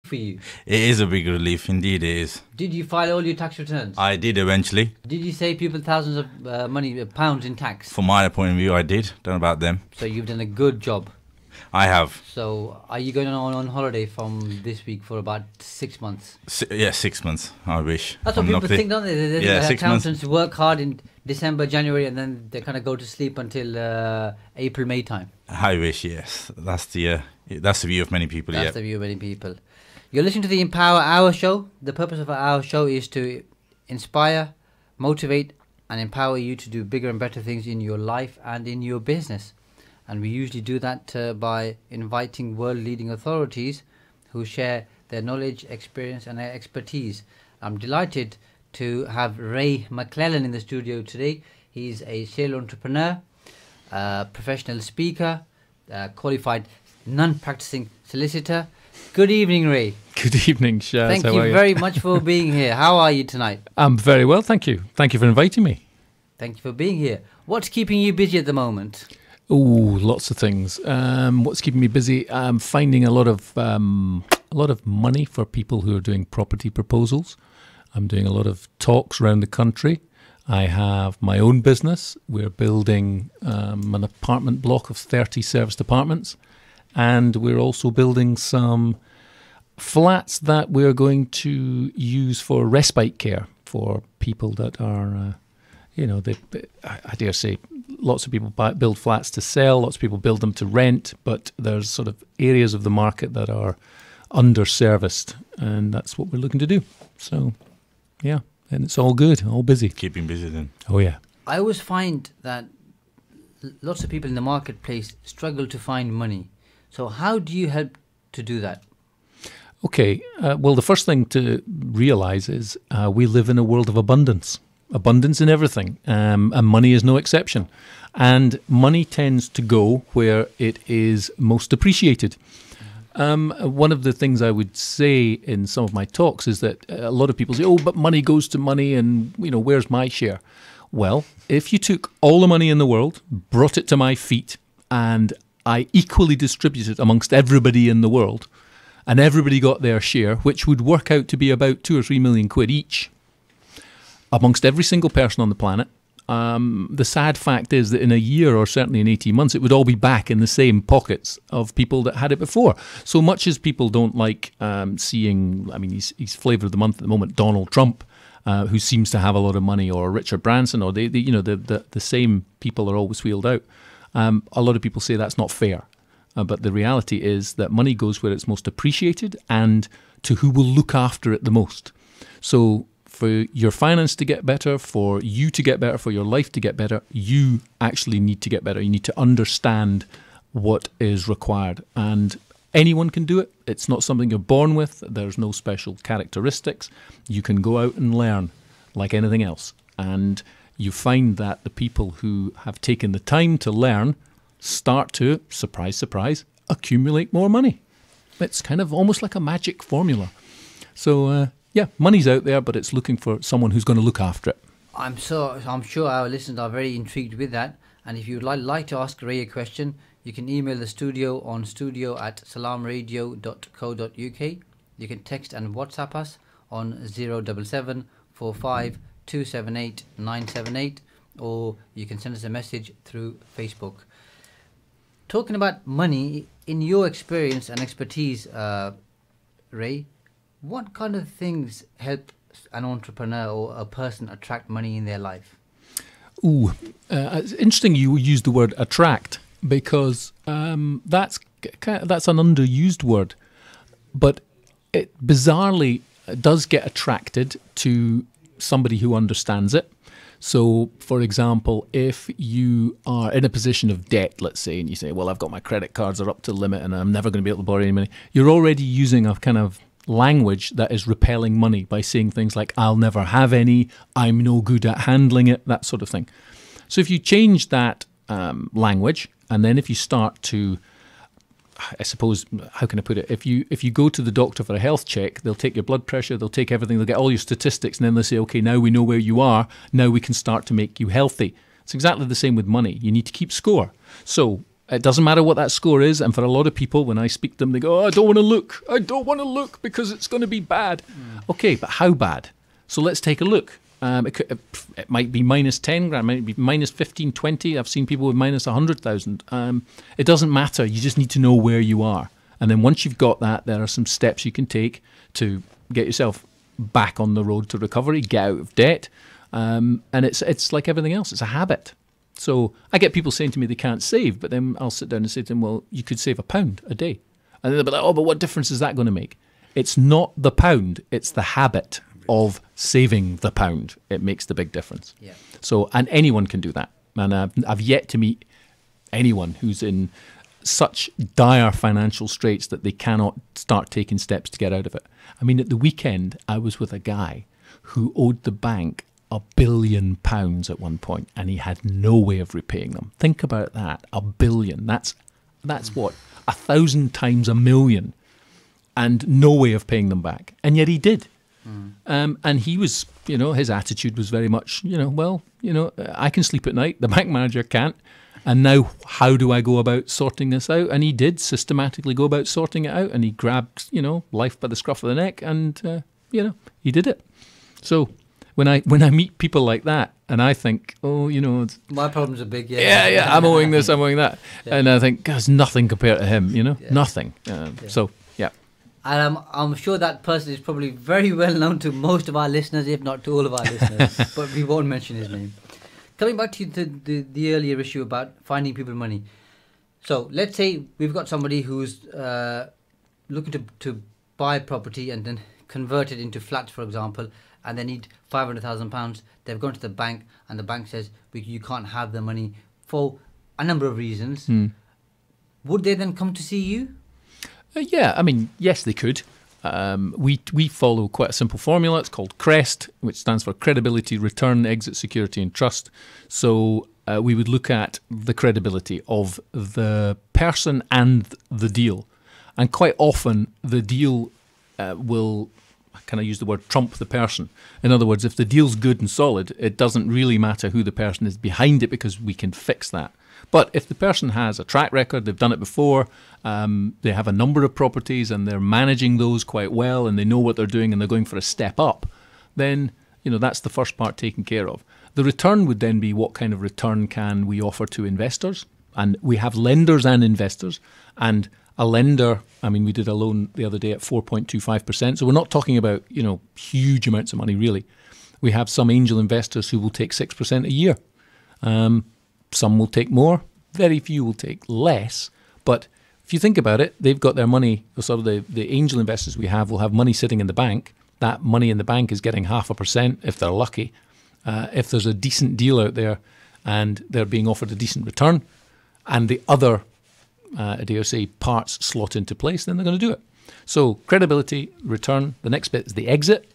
for you? It is a big relief, indeed it is. Did you file all your tax returns? I did eventually. Did you save people thousands of pounds in tax? From my point of view, I did. Don't know about them. So you've done a good job. I have. So are you going on holiday from this week for about 6 months? 6 months, I wish. That's what people think, don't they? They Yeah, 6 months. accountants work hard in December, January, and then they kind of go to sleep until April, May time. I wish, yes. That's the view of many people. That's the view of many people. You're listening to the Empower Hour show. The purpose of our show is to inspire, motivate, and empower you to do bigger and better things in your life and in your business. And we usually do that by inviting world-leading authorities who share their knowledge, experience, and their expertise. I'm delighted to have Ray McClellan in the studio today. He's a serial entrepreneur, professional speaker, qualified non-practicing solicitor. Good evening, Ray. Good evening, Shaz. Thank you very much for being here. How are you tonight? I'm very well, thank you. Thank you for inviting me. Thank you for being here. What's keeping you busy at the moment? Oh, lots of things. What's keeping me busy? I'm finding a lot of money for people who are doing property proposals. I'm doing a lot of talks around the country. I have my own business. We're building an apartment block of 30 serviced apartments, and we're also building some flats that we're going to use for respite care for people that are, I dare say, lots of people build flats to sell, lots of people build them to rent, but there's sort of areas of the market that are underserviced, and that's what we're looking to do. So, yeah, and it's all good, all busy. Keeping busy then. Oh, yeah. I always find that lots of people in the marketplace struggle to find money. So how do you help to do that? Okay, well, the first thing to realize is we live in a world of abundance. Abundance in everything, and money is no exception. And money tends to go where it is most appreciated. One of the things I would say in some of my talks is that a lot of people say, oh, but money goes to money and, where's my share? Well, if you took all the money in the world, brought it to my feet, and I equally distributed it amongst everybody in the world, and everybody got their share, which would work out to be about 2 or 3 million quid each, amongst every single person on the planet, the sad fact is that in a year or certainly in 18 months, it would all be back in the same pockets of people that had it before. So much as people don't like seeing, he's flavour of the month at the moment, Donald Trump, who seems to have a lot of money, or Richard Branson, or the same people are always wheeled out. A lot of people say that's not fair. But the reality is that money goes where it's most appreciated and to who will look after it the most. So for your finance to get better, for you to get better, for your life to get better, you actually need to get better. You need to understand what is required. And anyone can do it. It's not something you're born with. There's no special characteristics. You can go out and learn like anything else. And you find that the people who have taken the time to learn start to, surprise, surprise, accumulate more money. It's kind of almost like a magic formula. So, yeah, money's out there, but it's looking for someone who's going to look after it. I'm sure our listeners are very intrigued with that. And if you'd like to ask Ray a question, you can email the studio on studio@salamradio.co.uk. You can text and WhatsApp us on 077 45 278 978, or you can send us a message through Facebook. Talking about money, in your experience and expertise, Ray, what kind of things help an entrepreneur or a person attract money in their life? Ooh, it's interesting you used the word attract, because that's an underused word, but it bizarrely does get attracted to somebody who understands it. So, for example, if you are in a position of debt, let's say, and you say, well, I've got my credit cards are up to the limit and I'm never going to be able to borrow any money, you're already using a kind of language that is repelling money by saying things like, I'll never have any, I'm no good at handling it, that sort of thing. So if you change that language, and then if you start to, I suppose, how can I put it? If you go to the doctor for a health check, they'll take your blood pressure, they'll take everything, they'll get all your statistics, and then they'll say, okay, now we know where you are, now we can start to make you healthy. It's exactly the same with money. You need to keep score. So It doesn't matter what that score is. And for a lot of people, when I speak to them, they go, oh, I don't want to look. I don't want to look because it's going to be bad. Okay, but how bad? So let's take a look. It might be minus 10 grand, it might be minus 15, 20. I've seen people with minus 100,000. It doesn't matter. You just need to know where you are. And then once you've got that, there are some steps you can take to get yourself back on the road to recovery, get out of debt. And it's like everything else. It's a habit. So I get people saying to me they can't save, but then I'll sit down and say to them, well, you could save £1 a day. And then they'll be like, oh, but what difference is that going to make? It's not the pound, it's the habit of saving the pound. It makes the big difference. Yeah. So, and anyone can do that. And I've yet to meet anyone who's in such dire financial straits that they cannot start taking steps to get out of it. I mean, at the weekend, I was with a guy who owed the bank £1 billion at one point, and he had no way of repaying them. Think about that, £1 billion. That's what, 1,000 times a million, and no way of paying them back. And yet he did. And he was, his attitude was very much, I can sleep at night, the bank manager can't. And now how do I go about sorting this out? And he did systematically go about sorting it out, and he grabbed, life by the scruff of the neck, and, he did it. So when I meet people like that, and I think, it's, my problems are big. Yeah, I'm owing this, I'm owing that. Yeah. And I think, there's nothing compared to him, nothing. So, yeah. And I'm sure that person is probably very well known to most of our listeners, if not to all of our listeners, but we won't mention his name. Coming back to the earlier issue about finding people money. So let's say we've got somebody who's looking to buy property and then convert it into flats, for example, and they need £500,000. They've gone to the bank, and the bank says you can't have the money for a number of reasons. Would they then come to see you? Yeah, I mean, yes, they could. We follow quite a simple formula. It's called CREST, which stands for Credibility, Return, Exit, Security and Trust. So we would look at the credibility of the person and the deal. And quite often the deal will, can I use the word, trump the person. In other words, if the deal's good and solid, it doesn't really matter who the person is behind it, because we can fix that. But if the person has a track record, they've done it before, they have a number of properties and they're managing those quite well, and they know what they're doing and they're going for a step up, then that's the first part taken care of. The return would then be, what kind of return can we offer to investors? And we have lenders and investors. And a lender, I mean, we did a loan the other day at 4.25%. So we're not talking about, huge amounts of money, really. We have some angel investors who will take 6% a year. Some will take more, very few will take less. But if you think about it, they've got their money, sort of the angel investors we have will have money sitting in the bank. That money in the bank is getting 0.5% if they're lucky. If there's a decent deal out there and they're being offered a decent return, and the other, dare say, parts slot into place, then they're going to do it. So credibility, return. The next bit is the exit.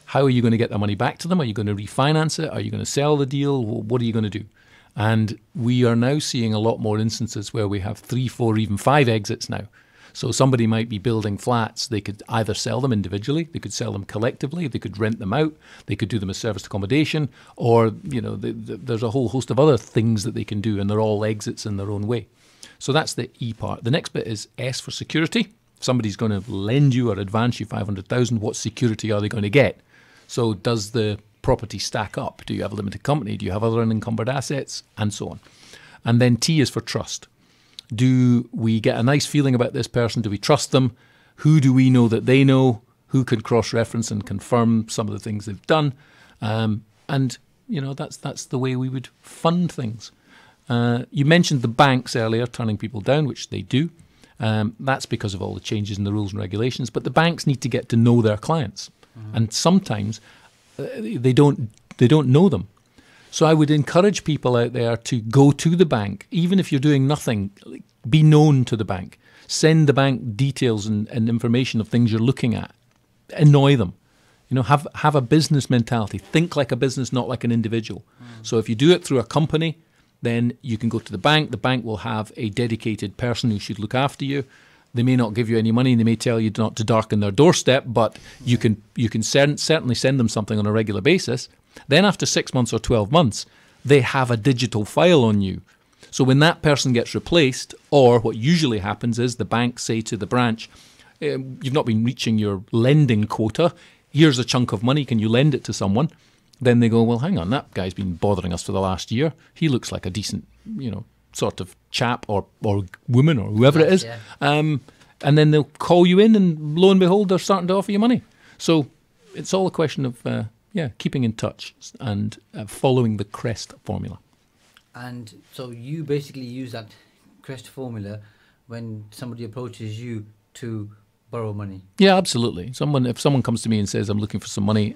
How are you going to get the money back to them? Are you going to refinance it? Are you going to sell the deal? What are you going to do? And we are now seeing a lot more instances where we have 3, 4, even 5 exits now. So somebody might be building flats. They could either sell them individually, they could sell them collectively, they could rent them out, they could do them as serviced accommodation, or there's a whole host of other things that they can do, and they're all exits in their own way. So that's the E part. The next bit is S for security. If somebody's going to lend you or advance you 500,000, what security are they going to get? So does the property stack up? Do you have a limited company? Do you have other unencumbered assets? And so on. And then T is for trust. Do we get a nice feeling about this person? Do we trust them? Who do we know that they know? Who can cross-reference and confirm some of the things they've done? And that's the way we would fund things. You mentioned the banks earlier turning people down, which they do. That's because of all the changes in the rules and regulations. But the banks need to get to know their clients, and sometimes they don't know them. So I would encourage people out there to go to the bank, even if you're doing nothing. Be known to the bank. Send the bank details and information of things you're looking at. Annoy them. Have a business mentality. Think like a business, not like an individual. So if you do it through a company, then you can go to the bank. The bank will have a dedicated person who should look after you. They may not give you any money, and they may tell you not to darken their doorstep, but you can certainly send them something on a regular basis. Then after 6 months or 12 months, they have a digital file on you. So when that person gets replaced, or what usually happens is the bank say to the branch, you've not been reaching your lending quota, here's a chunk of money, can you lend it to someone? Then they go, well, hang on, that guy's been bothering us for the last year. He looks like a decent, sort of chap or woman or whoever it is. Yeah. And then they'll call you in, and lo and behold, they're starting to offer you money. So it's all a question of, keeping in touch and following the CREST formula. And so you basically use that CREST formula when somebody approaches you to borrow money. Yeah, absolutely. If someone comes to me and says, I'm looking for some money,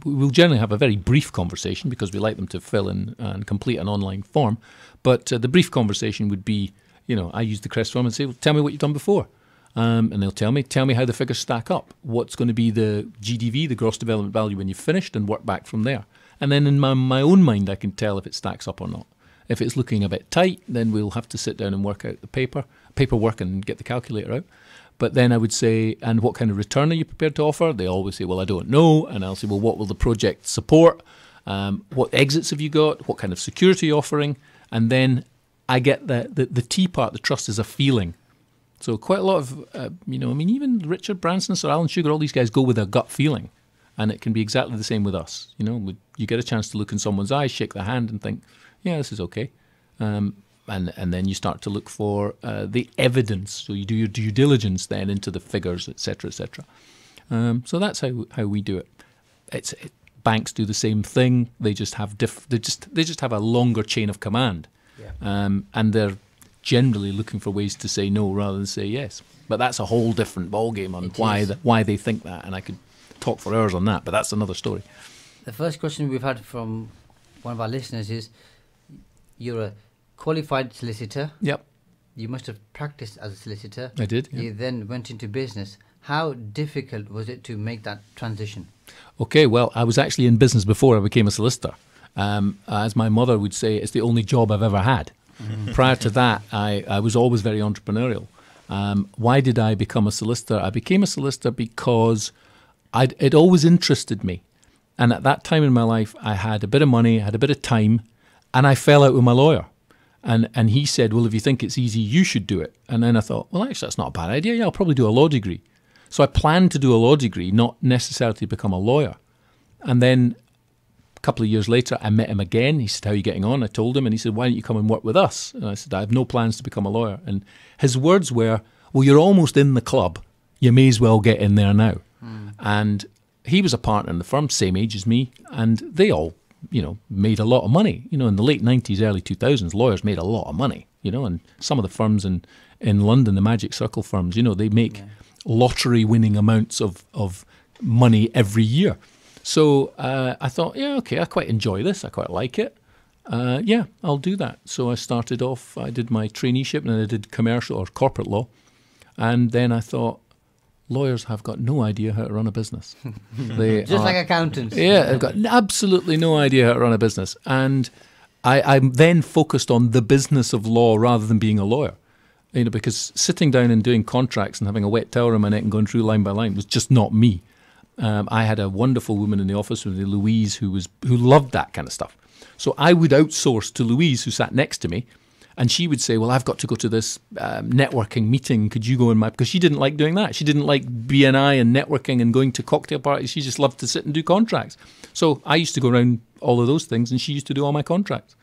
we'll generally have a very brief conversation because we like them to fill in and complete an online form. But the brief conversation would be, I use the CREST form and say, well, tell me what you've done before. And they'll tell me how the figures stack up. What's going to be the GDV, the gross development value, when you've finished, and work back from there. And then in my own mind, I can tell if it stacks up or not. If it's looking a bit tight, then we'll have to sit down and work out the paperwork and get the calculator out. But then I would say, and what kind of return are you prepared to offer? They always say, well, I don't know. And I'll say, well, what will the project support? What exits have you got? What kind of security are you offering? And then I get the T part, the trust is a feeling. So quite a lot of, even Richard Branson or Alan Sugar, all these guys go with a gut feeling. And it can be exactly the same with us. You get a chance to look in someone's eyes, shake their hand and think, yeah, this is okay. And then you start to look for the evidence. So you do your due diligence then into the figures, etc., etc. So that's how we do it. Banks do the same thing. They just have they just have a longer chain of command, and they're generally looking for ways to say no rather than say yes. But that's a whole different ballgame on why they think that, and I could talk for hours on that. But that's another story. The first question we've had from one of our listeners is, you're a qualified solicitor. Yep. You must have practiced as a solicitor. I did. Yeah. You then went into business. How difficult was it to make that transition? Okay, well, I was actually in business before I became a solicitor. As my mother would say, it's the only job I've ever had. Prior to that, I was always very entrepreneurial. Why did I become a solicitor? I became a solicitor because it always interested me. And at that time in my life, I had a bit of money, I had a bit of time, and I fell out with my lawyer. And he said, well, if you think it's easy, you should do it. And then I thought, well, actually, that's not a bad idea. Yeah, I'll probably do a law degree. So I planned to do a law degree, not necessarily to become a lawyer. And then a couple of years later, I met him again. He said, how are you getting on? I told him, and he said, why don't you come and work with us? And I said, I have no plans to become a lawyer. And his words were, well, you're almost in the club. You may as well get in there now. And he was a partner in the firm, same age as me, and they all made a lot of money. In the late 90s, early 2000s, lawyers made a lot of money, and some of the firms in London, the Magic Circle firms, they make lottery-winning amounts of money every year. So I thought, yeah, okay, I quite enjoy this. I quite like it. Yeah, I'll do that. So I started off, I did my traineeship, and then I did commercial or corporate law. And then I thought, lawyers have got no idea how to run a business. They Just like accountants. Yeah, they've got absolutely no idea how to run a business. And I then focused on the business of law rather than being a lawyer. Because sitting down and doing contracts and having a wet towel around my neck and going through line by line was just not me. I had a wonderful woman in the office with me, Louise, who loved that kind of stuff. So I would outsource to Louise, who sat next to me, and she would say, well, I've got to go to this networking meeting. Could you go in because she didn't like doing that. She didn't like BNI and networking and going to cocktail parties. She just loved to sit and do contracts. So I used to go around all of those things, and she used to do all my contracts.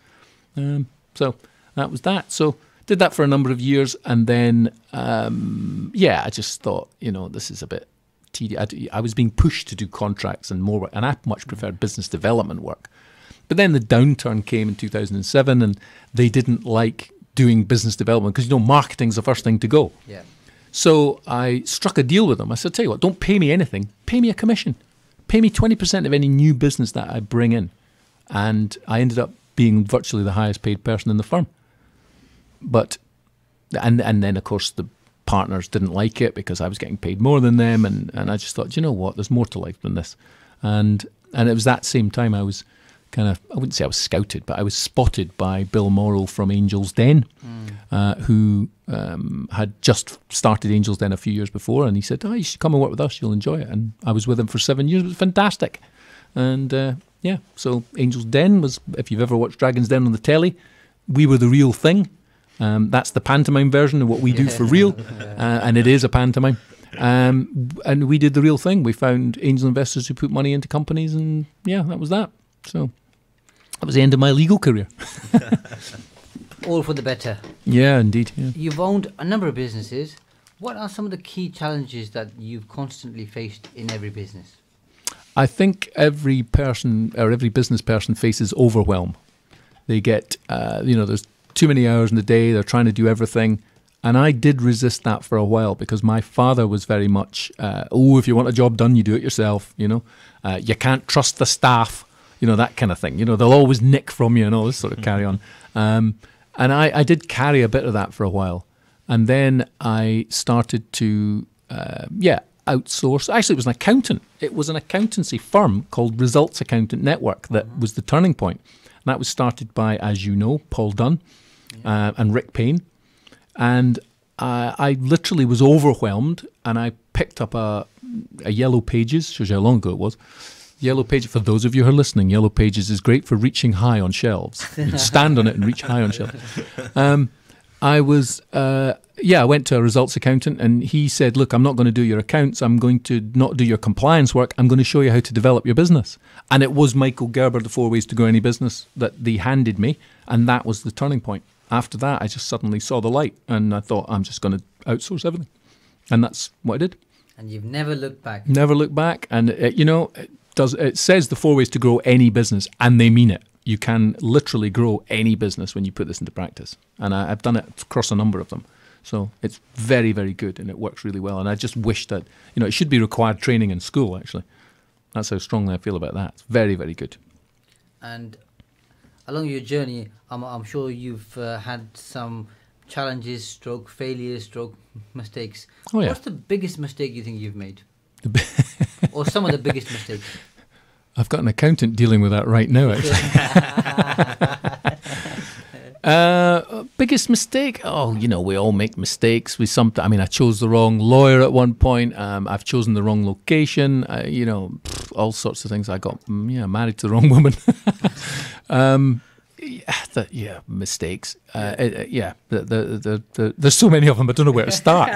So that was that. So did that for a number of years. And then, I just thought, this is a bit tedious. I was being pushed to do contracts and more work, and I much preferred business development work. But then the downturn came in 2007, and they didn't like doing business development because, marketing's the first thing to go. Yeah. So I struck a deal with them. I said, tell you what, don't pay me anything. Pay me a commission. Pay me 20% of any new business that I bring in. And I ended up being virtually the highest paid person in the firm. But, and then, of course, the partners didn't like it because I was getting paid more than them. And I just thought, you know what, there's more to life than this. And it was that same time I was I wouldn't say I was scouted, but I was spotted by Bill Morrow from Angel's Den, who had just started Angel's Den a few years before, and he said, you should come and work with us, you'll enjoy it. And I was with him for 7 years. It was fantastic. And so Angel's Den was, if you've ever watched Dragon's Den on the telly, we were the real thing. That's the pantomime version of what we do for real, and it is a pantomime. And we did the real thing. We found angel investors who put money into companies, and yeah, that was that. So that was the end of my legal career. All for the better. Yeah, indeed. Yeah. You've owned a number of businesses. What are some of the key challenges that you've constantly faced in every business? I think every person or every business person faces overwhelm. They get, there's too many hours in the day. They're trying to do everything. And I did resist that for a while because my father was very much, if you want a job done, you do it yourself, you can't trust the staff, that kind of thing. They'll always nick from you and all this sort of carry on. And I did carry a bit of that for a while. And then I started to, outsource. Actually, it was an accountant. It was an accountancy firm called Results Accountant Network that was the turning point. And that was started by, as you know, Paul Dunn and Rick Payne. And I literally was overwhelmed, and I picked up a Yellow Pages. Shows you how long ago it was. Yellow Pages, for those of you who are listening, Yellow Pages is great for reaching high on shelves. You can stand on it and reach high on shelves. I went to a results accountant, and he said, look, I'm not going to do your accounts. I'm going to not do your compliance work. I'm going to show you how to develop your business. And it was Michael Gerber, The 4 Ways to Grow Any Business, that they handed me. And that was the turning point. After that, I just suddenly saw the light, and I thought, I'm just going to outsource everything. And that's what I did. And you've never looked back. Never looked back. And, it says the 4 ways to grow any business, and they mean it. You can literally grow any business when you put this into practice. And I've done it across a number of them. So it's very, very good, and it works really well. And I just wish that, it should be required training in school, actually. That's how strongly I feel about that. It's very, very good. And along your journey, I'm sure you've had some challenges, stroke failures, stroke mistakes. Oh, yeah. What's the biggest mistake you think you've made? Or some of the biggest mistakes? I've got an accountant dealing with that right now, actually. Biggest mistake? We all make mistakes. I chose the wrong lawyer at one point. I've chosen the wrong location. All sorts of things. I got married to the wrong woman. Mistakes. There's so many of them. I don't know where to start.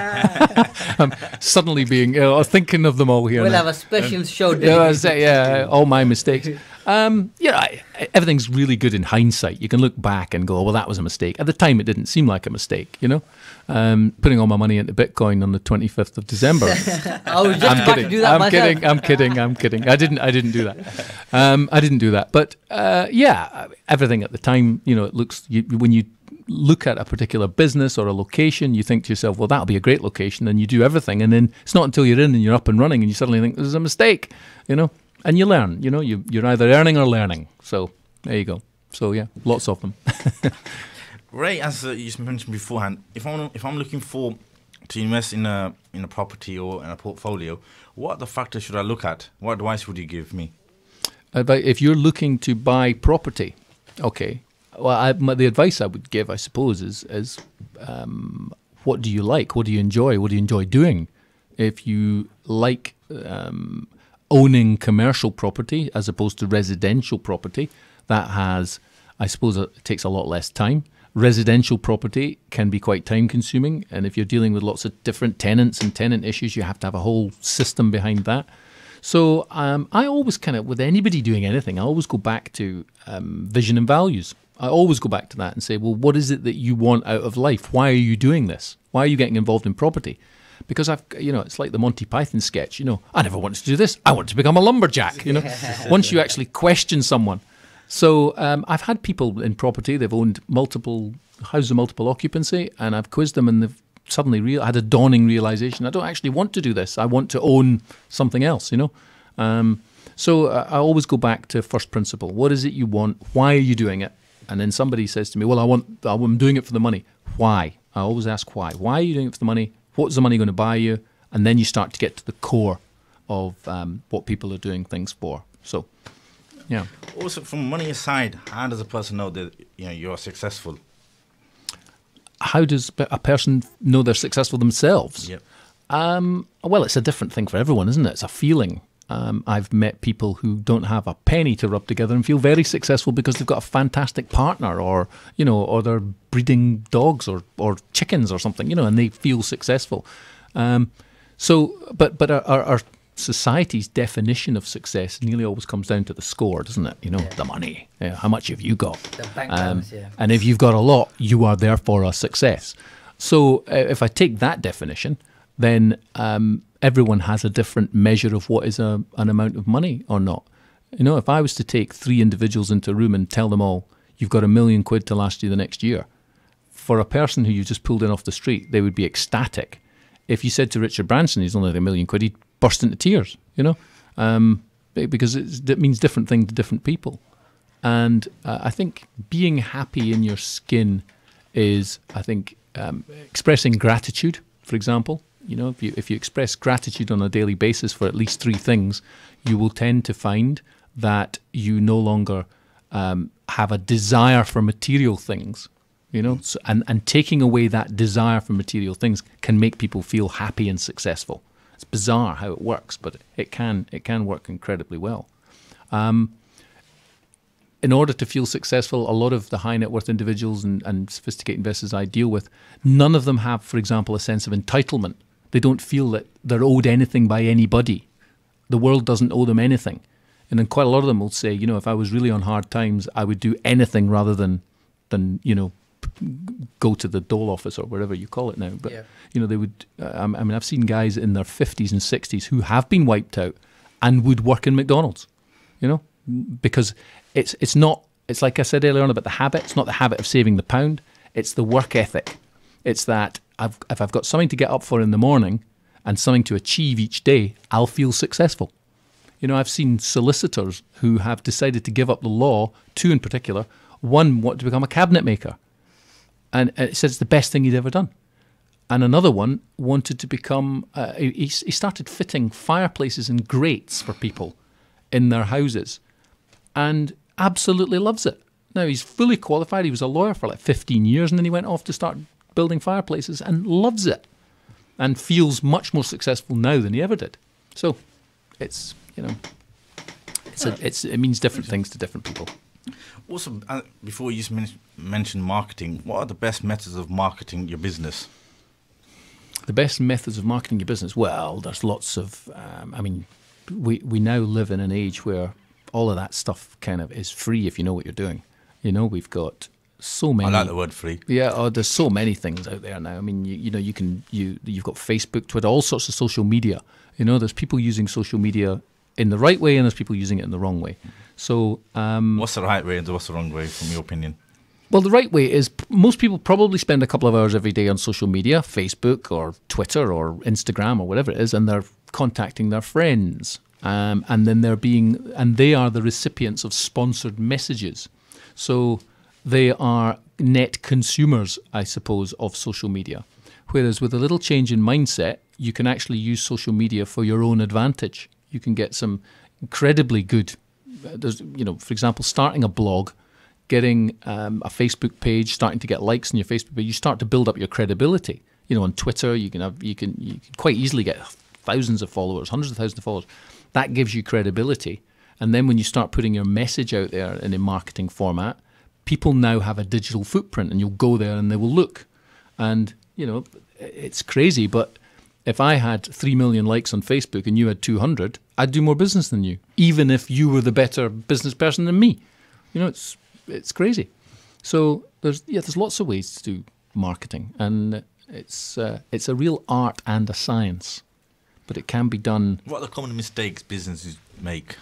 I'm suddenly thinking of them all here. We'll have a special show. All my mistakes. Everything's really good in hindsight. You can look back and go, well, that was a mistake. At the time, it didn't seem like a mistake, Putting all my money into Bitcoin on the 25th of December. I was just about to do that myself. I'm kidding. I didn't do that. I didn't do that. But everything at the time, it looks, when you look at a particular business or a location, you think to yourself, well, that'll be a great location, and you do everything. And then it's not until you're in and you're up and running and you suddenly think there's a mistake, And you learn, you're either earning or learning. So there you go. So yeah, lots of them. Ray, as you mentioned beforehand, if I'm looking to invest in a property or in a portfolio, what other factors should I look at? What advice would you give me? If you're looking to buy property, okay. Well, the advice I would give, I suppose, is what do you like? What do you enjoy? What do you enjoy doing? If you like owning commercial property as opposed to residential property, that it takes a lot less time. Residential property can be quite time consuming, and if you're dealing with lots of different tenants and tenant issues, you have to have a whole system behind that. So I always with anybody doing anything, I always go back to vision and values. I always go back to that and say, well, what is it that you want out of life? Why are you doing this? Why are you getting involved in property? Because it's like the Monty Python sketch, I never wanted to do this. I want to become a lumberjack, Once you actually question someone. So I've had people in property, they've owned multiple houses of multiple occupancy, and I've quizzed them, and they've suddenly had a dawning realization, I don't actually want to do this. I want to own something else, So I always go back to first principle. What is it you want? Why are you doing it? And then somebody says to me, well, I'm doing it for the money. Why? I always ask why. Why are you doing it for the money? What's the money going to buy you? And then you start to get to the core of what people are doing things for. So, yeah. Also, from money aside, how does a person know that you're successful? How does a person know they're successful themselves? Yep. Well, it's a different thing for everyone, isn't it? It's a feeling. I've met people who don't have a penny to rub together and feel very successful because they've got a fantastic partner, or or they're breeding dogs or chickens or something, and they feel successful. But our society's definition of success nearly always comes down to the score, doesn't it? The money. How much have you got? The bank balance, yeah. And if you've got a lot, you are therefore a success. So if I take that definition, then everyone has a different measure of what is an amount of money or not. If I was to take 3 individuals into a room and tell them all, you've got £1 million to last you the next year, for a person who you just pulled in off the street, they would be ecstatic. If you said to Richard Branson he's only got £1 million, he'd burst into tears, because it means different things to different people. And I think being happy in your skin is, expressing gratitude, for example. If you express gratitude on a daily basis for at least 3 things, you will tend to find that you no longer have a desire for material things. So, and taking away that desire for material things can make people feel happy and successful. It's bizarre how it works, but it can work incredibly well. In order to feel successful, a lot of the high net worth individuals and sophisticated investors I deal with, none of them have, for example, a sense of entitlement. They don't feel that they're owed anything by anybody. The world doesn't owe them anything. And then quite a lot of them will say, if I was really on hard times, I would do anything rather than go to the dole office or whatever you call it now. But, they would, I've seen guys in their 50s and 60s who have been wiped out and would work in McDonald's, because it's like I said earlier on about the habit. It's not the habit of saving the pound. It's the work ethic. It's that if I've got something to get up for in the morning and something to achieve each day, I'll feel successful. I've seen solicitors who have decided to give up the law, 2 in particular. One wanted to become a cabinet maker, and it said it's the best thing he'd ever done. And another one wanted to become, he started fitting fireplaces and grates for people in their houses, and absolutely loves it. Now, he's fully qualified. He was a lawyer for like 15 years, and then he went off to start building fireplaces and loves it and feels much more successful now than he ever did. So it's, it means different things to different people. Also, before you mentioned marketing, what are the best methods of marketing your business? The best methods of marketing your business? Well, there's lots of, we now live in an age where all of that stuff kind of is free if you know what you're doing. We've got so many. I like the word free. Yeah, there's so many things out there now. I mean, you've got Facebook, Twitter, all sorts of social media. There's people using social media in the right way and there's people using it in the wrong way. So, what's the right way and what's the wrong way, from your opinion? Well, the right way is most people probably spend a couple of hours every day on social media, Facebook or Twitter or Instagram or whatever it is, and they're contacting their friends. And then they are the recipients of sponsored messages. So they are net consumers, I suppose, of social media. Whereas with a little change in mindset, you can actually use social media for your own advantage. You can get some incredibly good, for example, starting a blog, getting a Facebook page, starting to get likes on your Facebook page. You start to build up your credibility. On Twitter, you can quite easily get thousands of followers, hundreds of thousands of followers. That gives you credibility. And then when you start putting your message out there in a marketing format, people now have a digital footprint, and you'll go there and they will look. And, it's crazy, but if I had 3 million likes on Facebook and you had 200, I'd do more business than you, even if you were the better business person than me. It's crazy. So there's lots of ways to do marketing, and it's a real art and a science, but it can be done. What are the common mistakes businesses make?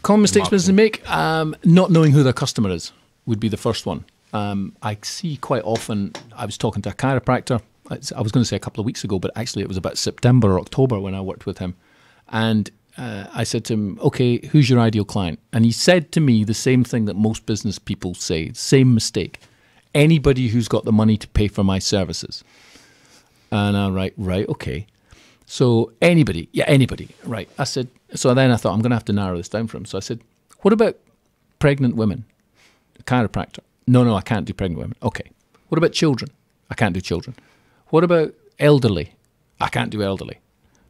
Common mistakes businesses make? Not knowing who their customer is would be the first one. I see quite often. I was talking to a chiropractor. I was going to say a couple of weeks ago, but actually it was about September or October when I worked with him. And I said to him, okay, who's your ideal client? And he said to me the same thing that most business people say, same mistake. Anybody who's got the money to pay for my services. And I'm right, okay. So anybody, right. I said, so then I thought, I'm going to have to narrow this down for him. So I said, what about pregnant women? A chiropractor. No, I can't do pregnant women. Okay. What about children? I can't do children. What about elderly? I can't do elderly.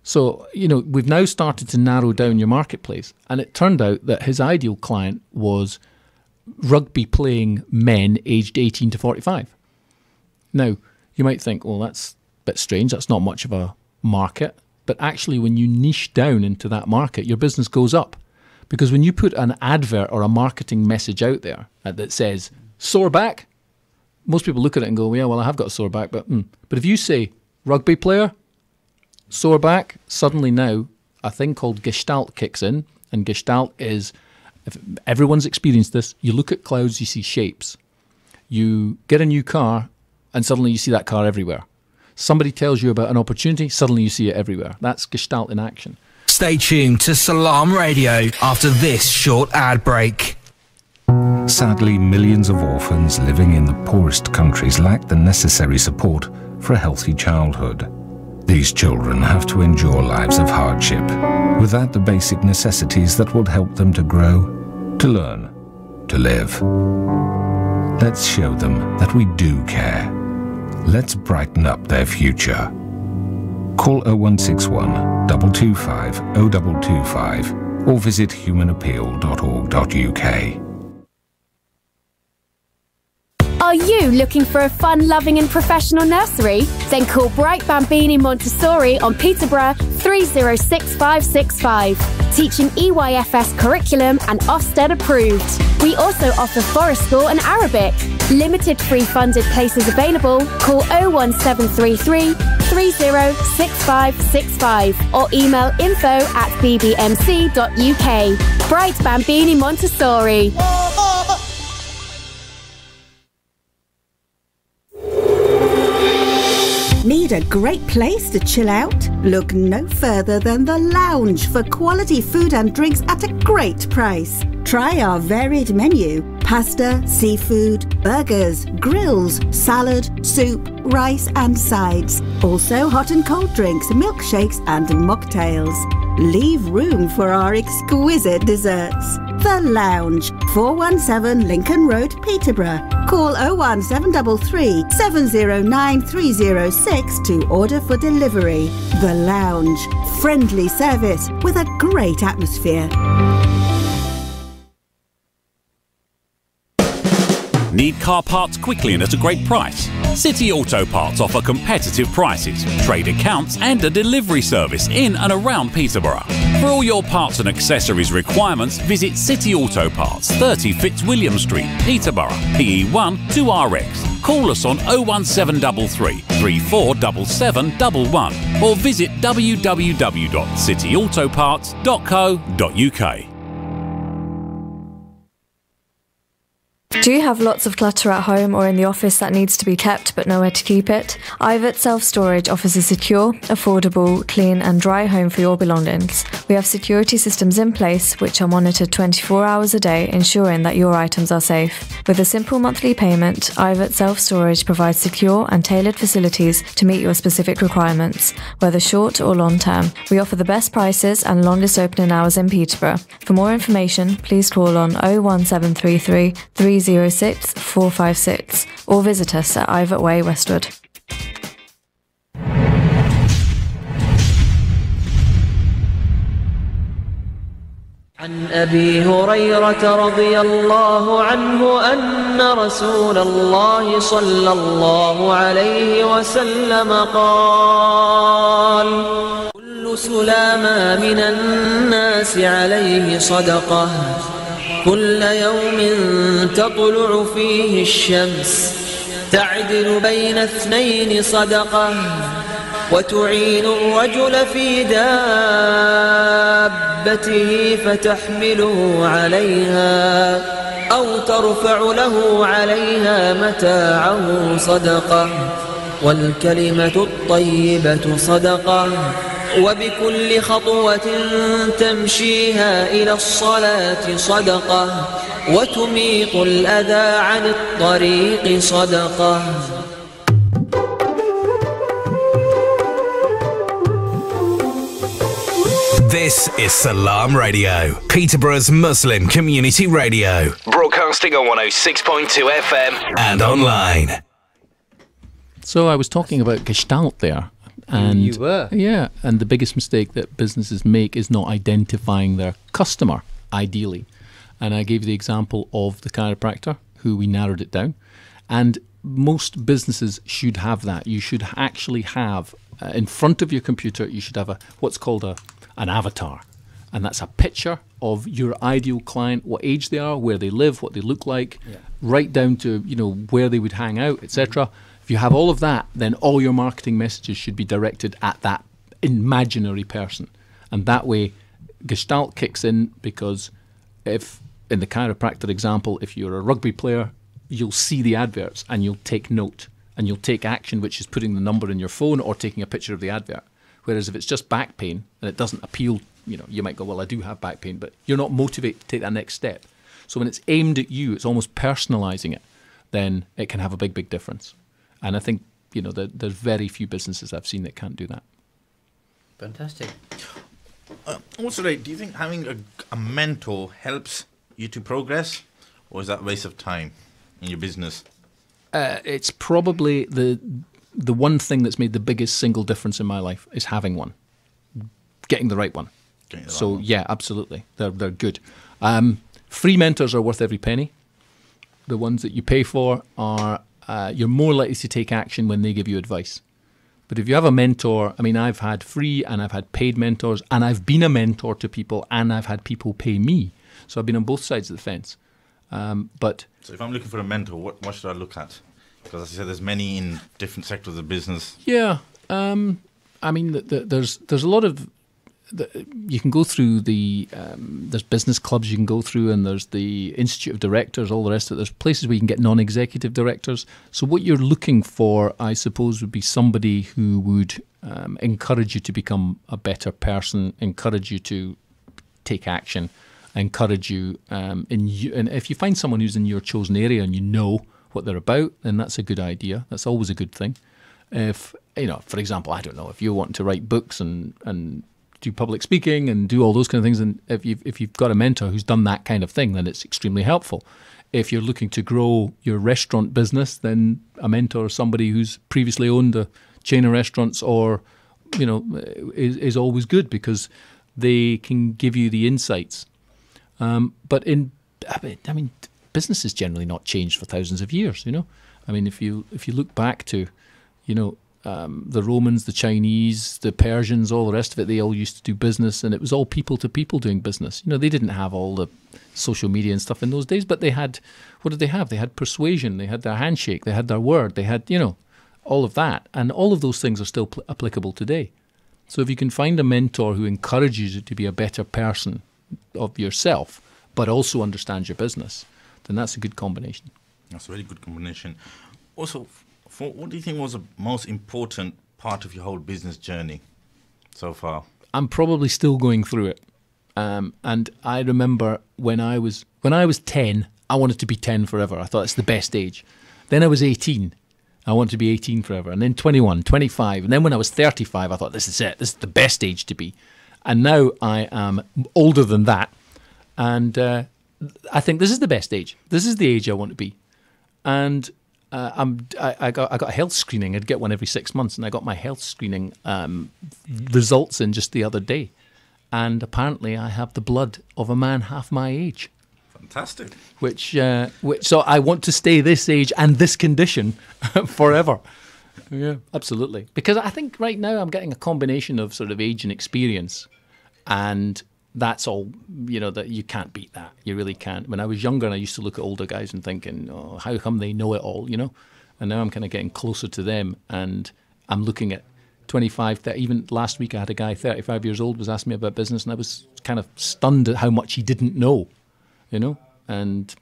So, we've now started to narrow down your marketplace. And it turned out that his ideal client was rugby playing men aged 18 to 45. Now, you might think, well, that's a bit strange. That's not much of a market. But actually, when you niche down into that market, your business goes up. Because when you put an advert or a marketing message out there that says, sore back, most people look at it and go, yeah, well, I have got a sore back. But if you say, rugby player, sore back, suddenly now a thing called Gestalt kicks in. And Gestalt is, if everyone's experienced this, you look at clouds, you see shapes. You get a new car, and suddenly you see that car everywhere. Somebody tells you about an opportunity, suddenly you see it everywhere. That's Gestalt in action. Stay tuned to Salaam Radio after this short ad break. Sadly, millions of orphans living in the poorest countries lack the necessary support for a healthy childhood. These children have to endure lives of hardship without the basic necessities that would help them to grow, to learn, to live. Let's show them that we do care. Let's brighten up their future. Call 0161 225 0225 or visit humanappeal.org.uk. Are you looking for a fun-loving and professional nursery? Then call Bright Bambini Montessori on Peterborough 306565. Teaching EYFS curriculum and Ofsted approved. We also offer Forest School and Arabic. Limited free funded places available. Call 01733 306565 or email info@bbmc.uk. Bright Bambini Montessori. Need a great place to chill out? Look no further than The Lounge for quality food and drinks at a great price. Try our varied menu: pasta, seafood, burgers, grills, salad, soup, rice and sides. Also hot and cold drinks, milkshakes and mocktails. Leave room for our exquisite desserts. The Lounge, 417 Lincoln Road, Peterborough. Call 01733 709 306 to order for delivery. The Lounge, friendly service with a great atmosphere. Need car parts quickly and at a great price? City Auto Parts offer competitive prices, trade accounts and a delivery service in and around Peterborough. For all your parts and accessories requirements, visit City Auto Parts, 30 Fitzwilliam Street, Peterborough, PE1 2RX. Call us on 01733 347711 or visit www.cityautoparts.co.uk. Do you have lots of clutter at home or in the office that needs to be kept but nowhere to keep it? Ivet Self-Storage offers a secure, affordable, clean and dry home for your belongings. We have security systems in place which are monitored 24 hours a day, ensuring that your items are safe. With a simple monthly payment, Ivet Self-Storage provides secure and tailored facilities to meet your specific requirements, whether short or long term. We offer the best prices and longest opening hours in Peterborough. For more information, please call on 01733 306 456 or visit us at Ivet Way, Westwood. عن أبي هريرة رضي الله عنه أن رسول الله صلى الله عليه وسلم قال: كل سلامة من الناس عليه صدقة، كل يوم تطلع فيه الشمس، تعدل بين اثنين صدقة، وتعين الرجل في دابته فتحمله عليها أو ترفع له عليها متاعه صدقة، والكلمة الطيبة صدقة، وبكل خطوة تمشيها إلى الصلاة صدقة، وتميط الأذى عن الطريق صدقة. This is Salaam Radio, Peterborough's Muslim community radio, broadcasting on 106.2 FM and online. So I was talking about Gestalt there, And you were. Yeah, and the biggest mistake that businesses make is not identifying their customer, ideally. And I gave the example of the chiropractor, who we narrowed it down. And most businesses should have that. You should actually have, in front of your computer, you should have what's called an avatar. And that's a picture of your ideal client, what age they are, where they live, what they look like, right down to, where they would hang out, etc. If you have all of that, then all your marketing messages should be directed at that imaginary person. And that way, Gestalt kicks in, because if, in the chiropractor example, if you're a rugby player, you'll see the adverts and you'll take note and you'll take action, which is putting the number in your phone or taking a picture of the advert. Whereas if it's just back pain and it doesn't appeal, you might go, well, I do have back pain, but you're not motivated to take that next step. So when it's aimed at you, it's almost personalising it, then it can have a big, big difference. And I think, there's very few businesses I've seen that can't do that. Fantastic. Also, Ray, do you think having a mentor helps you to progress, or is that a waste of time in your business? It's probably the one thing that's made the biggest single difference in my life is having one, getting the right one. Yeah, absolutely, they're good. Free mentors are worth every penny. The ones that you pay for are you're more likely to take action when they give you advice. But if you have a mentor, I've had free and I've had paid mentors, and I've been a mentor to people, and I've had people pay me. So I've been on both sides of the fence. So if I'm looking for a mentor, what should I look at? Because as I said, there's many in different sectors of the business. Yeah, there's a lot of. You can go through there's business clubs you can go through, and there's the Institute of Directors, all the rest of it. There's places where you can get non-executive directors. So what you're looking for, I suppose, would be somebody who would encourage you to become a better person, encourage you to take action, encourage you, and if you find someone who's in your chosen area and you know what they're about, then that's a good idea. That's always a good thing. If, for example, I don't know, if you're wanting to write books and do public speaking and do all those kind of things, and if you've got a mentor who's done that kind of thing, then it's extremely helpful. If you're looking to grow your restaurant business, then a mentor is somebody who's previously owned a chain of restaurants, or is always good, because they can give you the insights. But business has generally not changed for thousands of years. If you look back to, the Romans, the Chinese, the Persians, all the rest of it, they all used to do business, and it was all people to people doing business. They didn't have all the social media and stuff in those days, but they had, what did they have? They had persuasion, they had their handshake, they had their word, they had, all of that. And all of those things are still applicable today. So if you can find a mentor who encourages you to be a better person of yourself, but also understands your business, then that's a good combination. That's a really good combination. Also, what do you think was the most important part of your whole business journey so far? I'm probably still going through it. And I remember when I was 10, I wanted to be 10 forever. I thought it's the best age. Then I was 18. I wanted to be 18 forever. And then 21, 25. And then when I was 35, I thought, this is it. This is the best age to be. And now I am older than that. And I think this is the best age. This is the age I want to be. And I got a health screening. I'd get one every 6 months, and I got my health screening results in just the other day. And apparently I have the blood of a man half my age. Fantastic. Which so I want to stay this age and this condition forever. Yeah, absolutely. Because I think right now I'm getting a combination of sort of age and experience, and that's all, that you can't beat that. You really can't. When I was younger, I used to look at older guys and thinking, oh, how come they know it all, And now I'm kind of getting closer to them, and I'm looking at 25, 30. Even last week I had a guy, 35 years old, was asking me about business, and I was kind of stunned at how much he didn't know, And,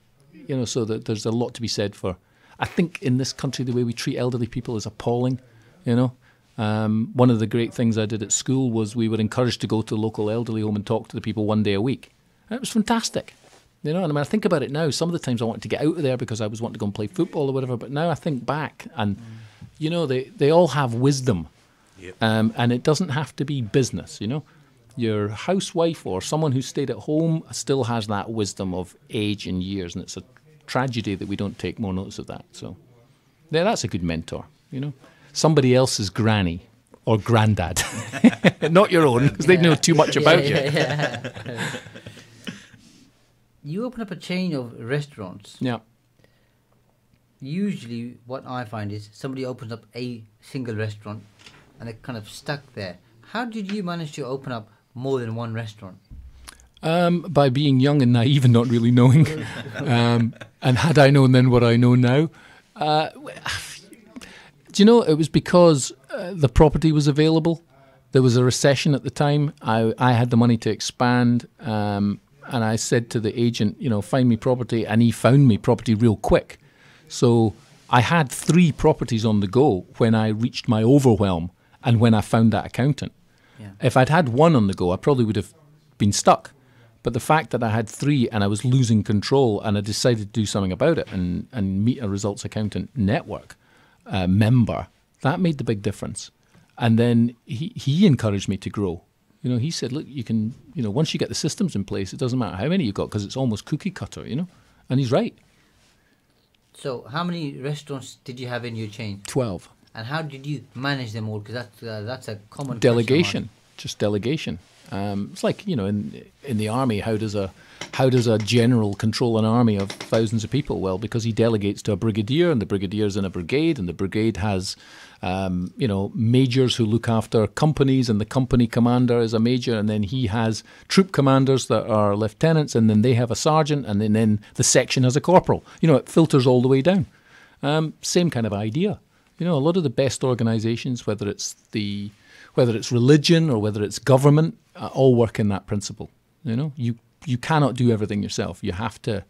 so that there's a lot to be said for. I think in this country, the way we treat elderly people is appalling, One of the great things I did at school was we were encouraged to go to the local elderly home and talk to the people one day a week. And it was fantastic. And I think about it now. Some of the times I wanted to get out of there because I was wanting to go and play football or whatever. But now I think back, and, they all have wisdom. Yep. And it doesn't have to be business, Your housewife or someone who stayed at home still has that wisdom of age and years. And it's a tragedy that we don't take more notice of that. So, yeah, that's a good mentor, Somebody else's granny or granddad. Not your own, because they know too much about you. You open up a chain of restaurants. Yeah. Usually what I find is somebody opens up a single restaurant and they're kind of stuck there. How did you manage to open up more than one restaurant? By being young and naive and not really knowing. And had I known then what I know now, do you know, it was because the property was available. There was a recession at the time. I had the money to expand, and I said to the agent, you know, find me property, and he found me property real quick. So I had 3 properties on the go when I reached my overwhelm and when I found that accountant. Yeah. If I'd had 1 on the go, I probably would have been stuck. But the fact that I had 3 and I was losing control and I decided to do something about it and meet a results accountant network member, that made the big difference. And then he encouraged me to grow. You know, he said, look, you can, you know, once you get the systems in place, it doesn't matter how many you've got because it's almost cookie cutter, you know. And he's right. So how many restaurants did you have in your chain? 12. And how did you manage them all? Because that's a common delegation, just delegation. It's like, you know, in the army, how does a general control an army of thousands of people? Well, because he delegates to a brigadier, and the brigadier's in a brigade, and the brigade has, you know, majors who look after companies, and the company commander is a major, and then he has troop commanders that are lieutenants, and then they have a sergeant, and then the section has a corporal. You know, it filters all the way down. Same kind of idea. You know, a lot of the best organizations, whether it's religion or whether it's government, all work in that principle. You know, you cannot do everything yourself. You have to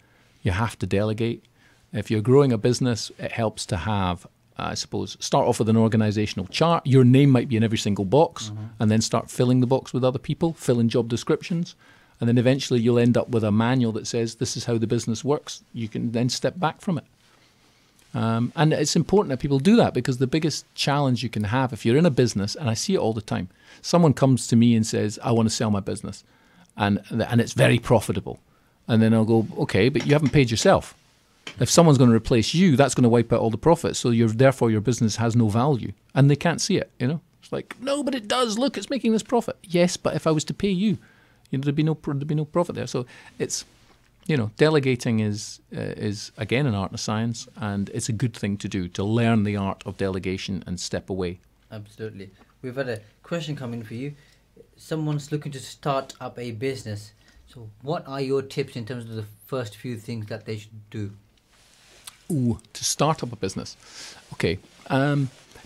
delegate. If you're growing a business, it helps to have, I suppose, start off with an organizational chart. Your name might be in every single box, and then start filling the box with other people, fill in job descriptions, and then eventually you'll end up with a manual that says this is how the business works. You can then step back from it. And it's important that people do that, because the biggest challenge you can have if you're in a business, and I see it all the time, someone comes to me and says, I want to sell my business, and it's very profitable. And then I'll go, okay, but you haven't paid yourself. If someone's going to replace you, that's going to wipe out all the profits. So therefore your business has no value, and they can't see it, you know. It's like, no, but it does. Look, it's making this profit. Yes, but if I was to pay you, you know, there'd be no profit there. So it's, you know, delegating is again an art and a science, and it's a good thing to do, to learn the art of delegation and step away. Absolutely. We've had a question come in for you. Someone's looking to start up a business. So what are your tips in terms of the first few things that they should do? Ooh, to start up a business. Okay.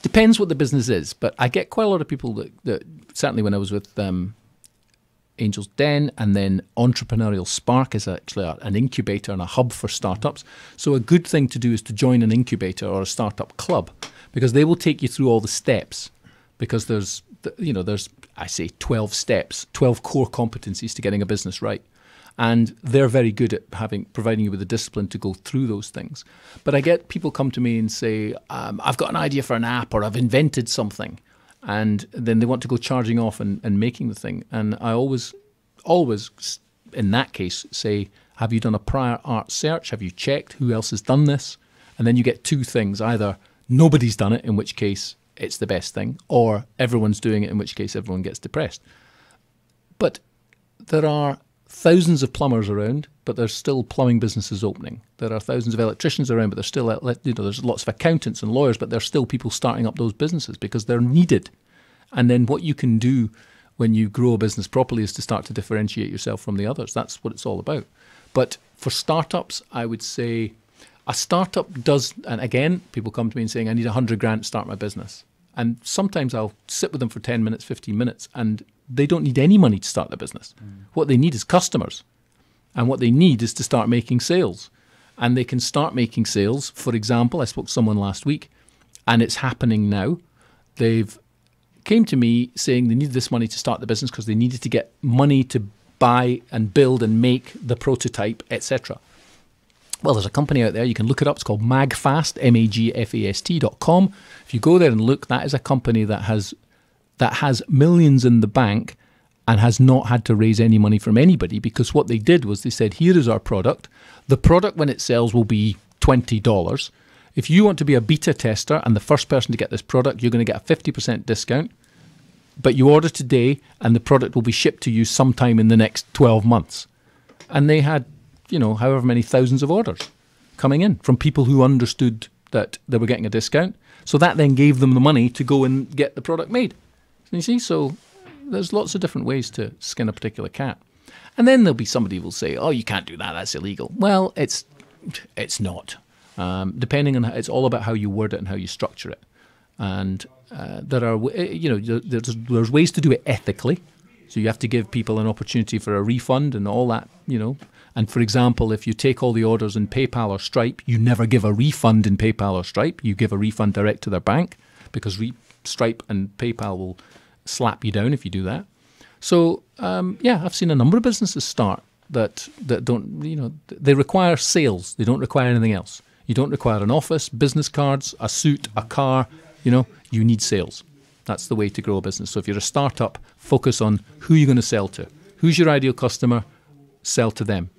Depends what the business is, but I get quite a lot of people that certainly when I was with Angel's Den, and then Entrepreneurial Spark is actually an incubator and a hub for startups. So a good thing to do is to join an incubator or a startup club, because they will take you through all the steps, because there's 12 steps, 12 core competencies to getting a business right. And they're very good at providing you with the discipline to go through those things. But I get people come to me and say, I've got an idea for an app, or I've invented something. And then they want to go charging off and making the thing. And I always, in that case, say, have you done a prior art search? Have you checked who else has done this? And then you get 2 things. Either nobody's done it, in which case it's the best thing, or everyone's doing it, in which case everyone gets depressed. But there are thousands of plumbers around, but there's still plumbing businesses opening. There are thousands of electricians around, but there's still, there's lots of accountants and lawyers, but there's still people starting up those businesses because they're needed. And then what you can do when you grow a business properly is to start to differentiate yourself from the others. That's what it's all about. But for startups, I would say a startup does, and again, people come to me and saying, I need 100 grand to start my business. And sometimes I'll sit with them for 10 minutes, 15 minutes, and they don't need any money to start their business. What they need is customers. And what they need is to start making sales. And they can start making sales. For example, I spoke to someone last week, and it's happening now. They've came to me saying they needed this money to start the business because they needed to get money to buy and build and make the prototype, etc. Well, there's a company out there, you can look it up, it's called Magfast, magfast.com. If you go there and look, that is a company that has millions in the bank and has not had to raise any money from anybody, because what they did was they said, here is our product. The product when it sells will be $20. If you want to be a beta tester and the first person to get this product, you're going to get a 50% discount. but you order today and the product will be shipped to you sometime in the next 12 months. And they had, however many thousands of orders coming in from people who understood that they were getting a discount. So that then gave them the money to go and get the product made. You see, so there's lots of different ways to skin a particular cat. And then there'll be somebody who will say, oh, you can't do that, that's illegal. Well, it's not. Depending on, it's all about how you word it and how you structure it. And there are, there's ways to do it ethically. So you have to give people an opportunity for a refund and all that, And for example, if you take all the orders in PayPal or Stripe, you never give a refund in PayPal or Stripe. You give a refund direct to their bank, because Stripe and PayPal will slap you down if you do that. So, I've seen a number of businesses start that don't, they require sales. They don't require anything else. You don't require an office, business cards, a suit, a car. You need sales. That's the way to grow a business. So if you're a startup, focus on who you're going to sell to. Who's your ideal customer? Sell to them.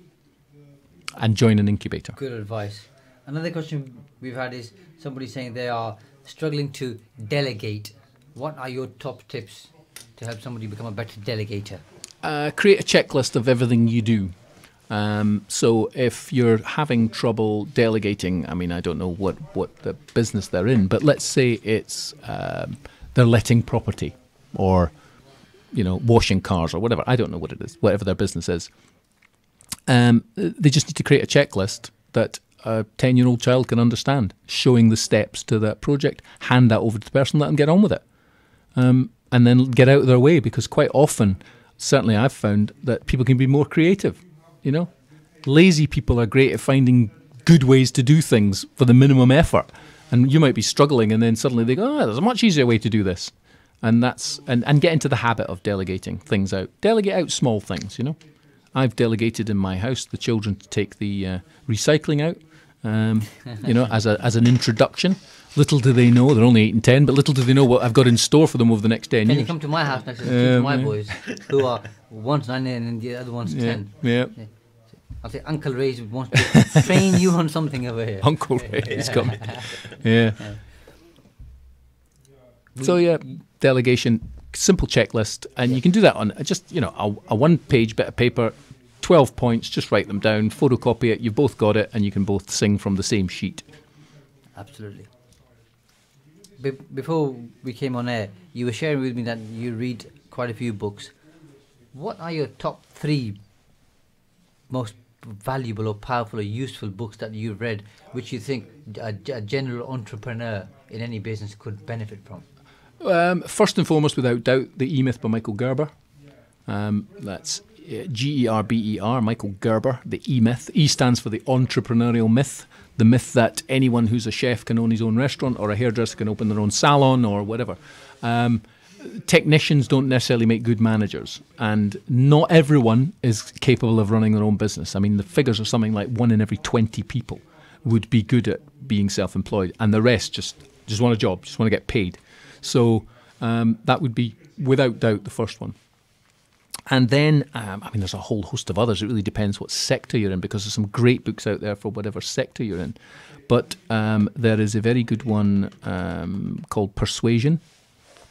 And join an incubator. Good advice. Another question we've had is somebody saying they are struggling to delegate. What are your top tips to help somebody become a better delegator? Create a checklist of everything you do. So if you're having trouble delegating, I don't know what the business they're in, but let's say it's they're letting property or, washing cars or whatever. I don't know what it is, whatever their business is. They just need to create a checklist that a 10-year-old child can understand, showing the steps to that project, hand that over to the person, let them get on with it. And then get out of their way, because quite often, certainly I've found that people can be more creative, Lazy people are great at finding good ways to do things for the minimum effort. And you might be struggling and then suddenly they go, there's a much easier way to do this. And and get into the habit of delegating things out. Delegate out small things, I've delegated in my house the children to take the recycling out, as an introduction. Little do they know, they're only 8 and 10, but little do they know what I've got in store for them over the next 10 years. Can you come to my house next to my boys, who are one's 9 and the other one's 10? Yeah. I'll say Uncle Ray wants to train you on something over here. Uncle Ray is coming. Yeah. So delegation, simple checklist, and you can do that on just a one-page bit of paper, 12 points. Just write them down, photocopy it. You've both got it, and you can both sing from the same sheet. Absolutely. Before we came on air, you were sharing with me that you read quite a few books. What are your top 3 most valuable or powerful or useful books that you've read, which you think a general entrepreneur in any business could benefit from? First and foremost, without doubt, The E-Myth by Michael Gerber. That's Gerber, Michael Gerber, The E-Myth. E stands for the entrepreneurial myth, the myth that anyone who's a chef can own his own restaurant, or a hairdresser can open their own salon, or whatever. Technicians don't necessarily make good managers, and not everyone is capable of running their own business. The figures are something like 1 in every 20 people would be good at being self-employed, and the rest just want a job, just want to get paid. So that would be, without doubt, the first one. And then, there's a whole host of others. It really depends what sector you're in, because there's some great books out there for whatever sector you're in. But there is a very good one called Persuasion.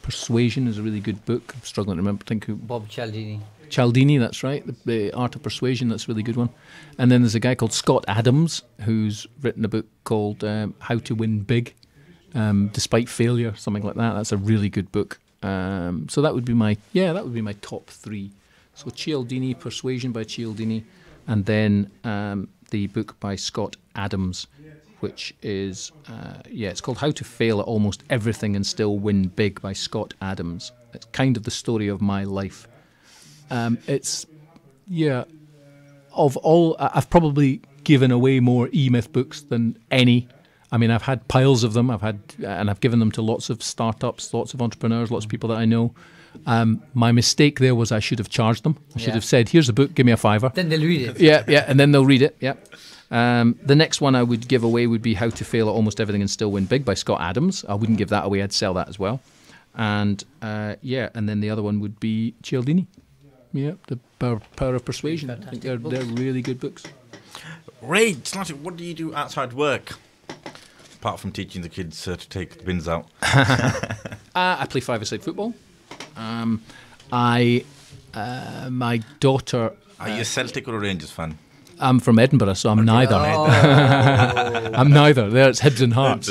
Persuasion is a really good book. I'm struggling to remember. Bob Cialdini. Cialdini, that's right. The Art of Persuasion, that's a really good one. And then there's a guy called Scott Adams who's written a book called How to Win Big Despite Failure, something like that. That's a really good book. So that would be my top 3. So Cialdini, Persuasion by Cialdini, and then the book by Scott Adams, which is, it's called How to Fail at Almost Everything and Still Win Big by Scott Adams. It's kind of the story of my life. Of all, I've probably given away more E-Myth books than any. I've had piles of them. I've given them to lots of startups, lots of entrepreneurs, lots of people that I know. My mistake there was I should have charged them. I should have said, here's a book, give me a $5. Then they'll read it. Yeah, and then they'll read it, yeah. The next one I would give away would be How to Fail at Almost Everything and Still Win Big by Scott Adams. I wouldn't give that away, I'd sell that as well. And and then the other one would be Cialdini. Yeah, The Power of Persuasion. I think they're really good books. Ray, what do you do outside work? Apart from teaching the kids to take the bins out. I play 5-a-side football. My daughter. Are you a Celtic or a Rangers fan? I'm from Edinburgh, so I'm neither. I'm neither. There it's Hibs and Hearts.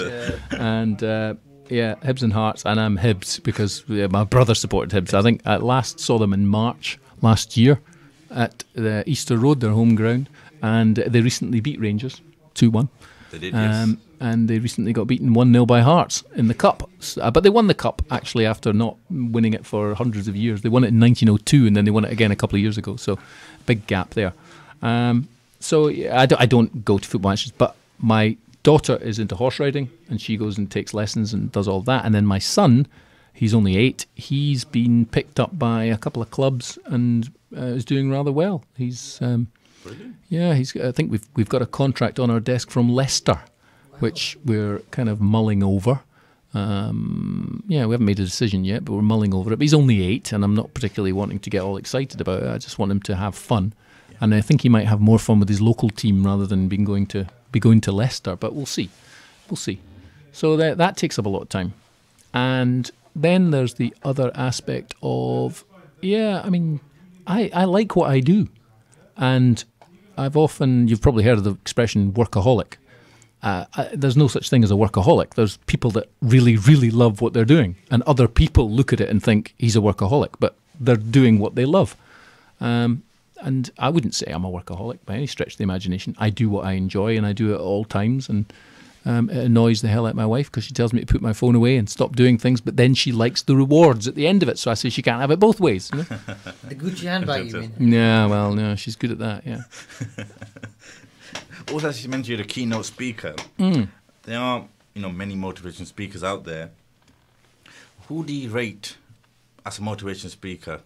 And Hibs and Hearts, and I'm Hibs because my brother supported Hibs. I think I last saw them in March last year at the Easter Road, their home ground, and they recently beat Rangers 2-1. They did, yes. And they recently got beaten 1-0 by Hearts in the Cup. But they won the Cup, actually, after not winning it for hundreds of years. They won it in 1902, and then they won it again a couple of years ago, so big gap there. So I don't go to football matches, but my daughter is into horse riding, and she goes and takes lessons and does all that. And then my son, he's only 8, he's been picked up by a couple of clubs and is doing rather well. He's I think we've got a contract on our desk from Leicester, which we're kind of mulling over. We haven't made a decision yet, but we're mulling over it. But he's only 8, and I'm not particularly wanting to get all excited about it. I just want him to have fun. And I think he might have more fun with his local team rather than going to Leicester. But we'll see. So that takes up a lot of time. And then there's the other aspect of, I like what I do. And you've probably heard of the expression workaholic. There's no such thing as a workaholic. There's people that really, really love what they're doing. And other people look at it and think he's a workaholic, but they're doing what they love. And I wouldn't say I'm a workaholic by any stretch of the imagination. I do what I enjoy, and I do it at all times. And it annoys the hell out of my wife because she tells me to put my phone away and stop doing things, but then she likes the rewards at the end of it. So I say she can't have it both ways. You know? The Gucci handbag, you mean? Yeah, well, no, she's good at that, yeah. Also, as you mentioned, you're a keynote speaker. There are, many motivation speakers out there. Who do you rate as a motivation speaker?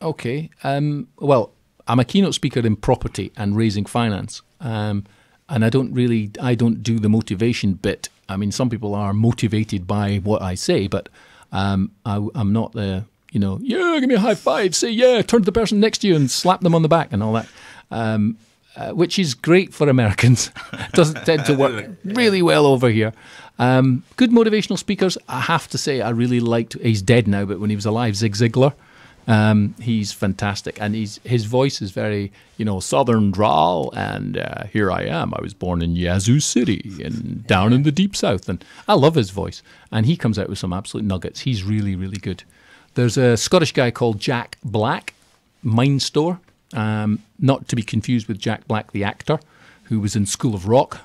Okay. Well, I'm a keynote speaker in property and raising finance. And I don't do the motivation bit. I mean, some people are motivated by what I say, but I'm not the, give me a high five, say yeah, turn to the person next to you and slap them on the back and all that. Which is great for Americans. Doesn't tend to work really well over here. Good motivational speakers, I have to say, I really liked, he's dead now, but when he was alive, Zig Ziglar. He's fantastic, and his voice is very, southern drawl, and here I am. I was born in Yazoo City and down in the deep south, and I love his voice. And he comes out with some absolute nuggets. He's really, really good. There's a Scottish guy called Jack Black, Mind Store. Not to be confused with Jack Black, the actor, who was in School of Rock.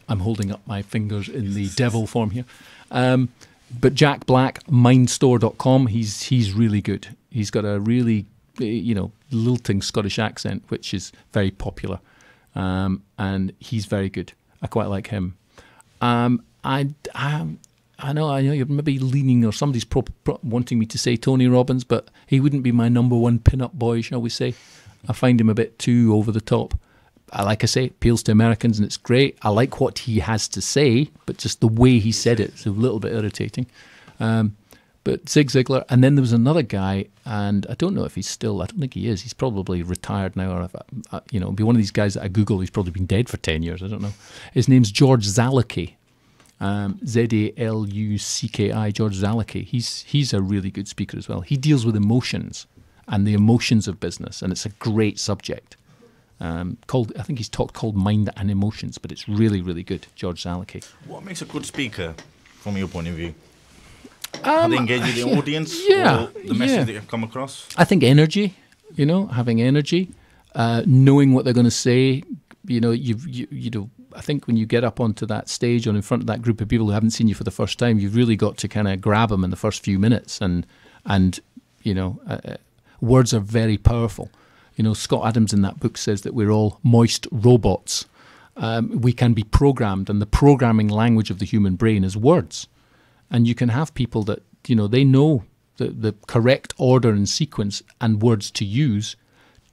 I'm holding up my fingers in the devil form here. But Jack Black, mindstore.com, he's really good. He's got a really, lilting Scottish accent, which is very popular. And he's very good. I quite like him. I know you're maybe leaning, or somebody's wanting me to say Tony Robbins, but he wouldn't be my number one pin-up boy, shall we say. I find him a bit too over the top. Like I say, appeals to Americans, and it's great. I like what he has to say, but just the way he said it is a little bit irritating. But Zig Ziglar, and then there was another guy, and I don't know if he's still, I don't think he is. He's probably retired now, or it'll be one of these guys that I Google who's probably been dead for 10 years. I don't know. His name's George Zalucki. Zalucki, George Zalucki. He's a really good speaker as well. He deals with emotions and the emotions of business, and it's a great subject. I think he's called Mind and Emotions, but it's really, really good. George Zalucki. What makes a good speaker, from your point of view? How they engage with the audience, or the message that you come across? I think energy. Having energy, knowing what they're going to say. I think when you get up onto that stage or in front of that group of people who haven't seen you for the first time, you've really got to kind of grab them in the first few minutes, and words are very powerful. Scott Adams in that book says that we're all moist robots. We can be programmed, and the programming language of the human brain is words. And you can have people that, they know the correct order and sequence and words to use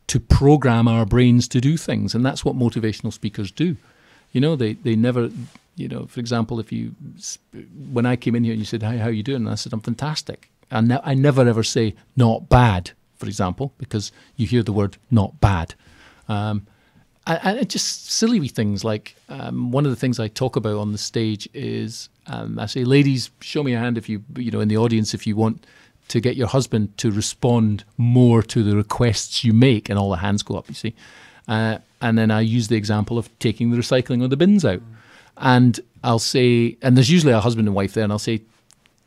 to program our brains to do things. And that's what motivational speakers do. They never, for example, when I came in here and you said, hi, how are you doing? And I said, I'm fantastic. And I never ever say not bad, for example, because you hear the word not bad. And just silly wee things like one of the things I talk about on the stage is I say, ladies, show me a hand if you in the audience, if you want to get your husband to respond more to the requests you make, and all the hands go up, you see. And then I use the example of taking the recycling or the bins out. And I'll say, and there's usually a husband and wife there, and I'll say,